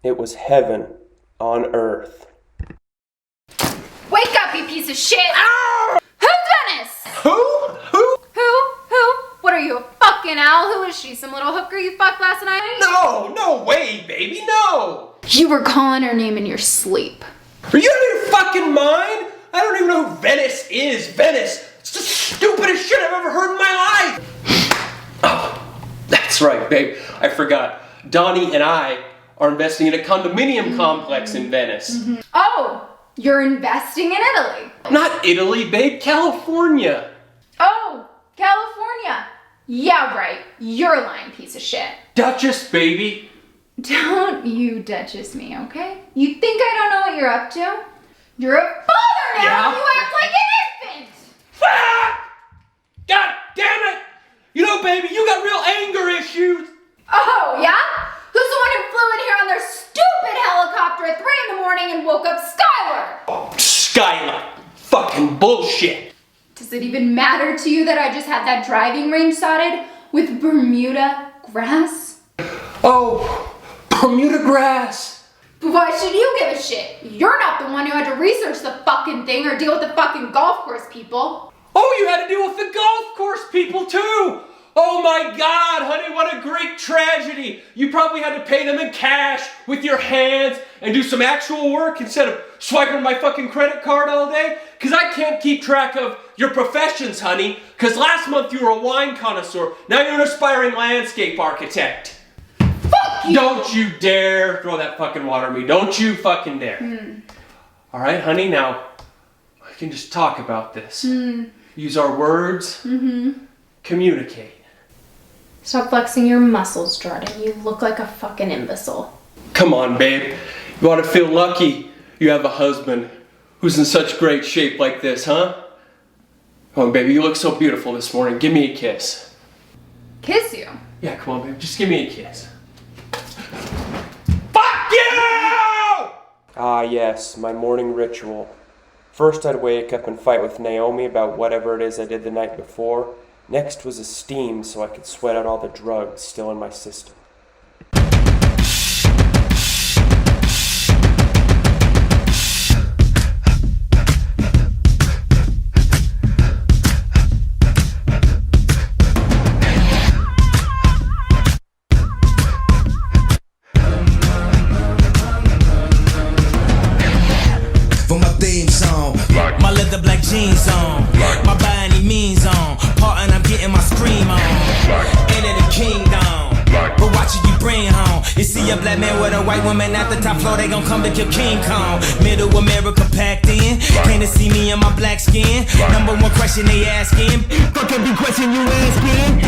It was heaven on earth. Wake up, you piece of shit! Ow! Who's Venice? Who? Who? What are you, a fucking owl? Who is she? Some little hooker you fucked last night? No way, baby, no! You were calling her name in your sleep. Are you out of your fucking mind? I don't even know who Venice is. Venice! It's the stupidest shit I've ever heard in my life! Oh, that's right, babe. I forgot. Donnie and I are investing in a condominium complex in Venice. Oh, you're investing in Italy. Not Italy, babe. California. Oh, California. Yeah, right. You're a lying piece of shit. Duchess, baby. Don't you Duchess me, okay? You think I don't know what you're up to? You're a father now! Yeah? You act like an infant! Ah! God damn it! You know, baby, you got real anger issues. Oh, yeah? Who's the one who flew in here on their stupid helicopter at 3 in the morning and woke up Skylar? Oh, Skylar. Fucking bullshit. Does it even matter to you that I just had that driving range sodded with Bermuda grass? Oh, Bermuda grass. Why should you give a shit? You're not the one who had to research the fucking thing or deal with the fucking golf course people. Oh, you had to deal with the golf course people too. Oh my God, honey, what a great tragedy. You probably had to pay them in cash with your hands and do some actual work instead of swiping my fucking credit card all day. Cause I can't keep track of your professions, honey. Cause last month you were a wine connoisseur. Now you're an aspiring landscape architect. Fuck you! Don't you dare throw that fucking water at me. Don't you fucking dare. All right, honey, now I can just talk about this. Use our words. Communicate. Stop flexing your muscles, Jordan. You look like a fucking imbecile. Come on, babe. You ought to feel lucky you have a husband who's in such great shape like this, huh? Come on, baby, you look so beautiful this morning. Give me a kiss. Kiss you? Yeah, come on, babe. Just give me a kiss. Fuck you! Ah yes, my morning ritual. First I'd wake up and fight with Naomi about whatever it is I did the night before. Next was a steam so I could sweat out all the drugs still in my system. For my theme song, my leather black jeans on, my by any means on, part and I'm getting my scream on. Enter the kingdom, but watch it you bring home. You see a black man with a white woman at the top floor, they gon' come to kill King Kong. Middle America packed in, came to see me in my black skin. Number one question they asking, fuck every question you asking.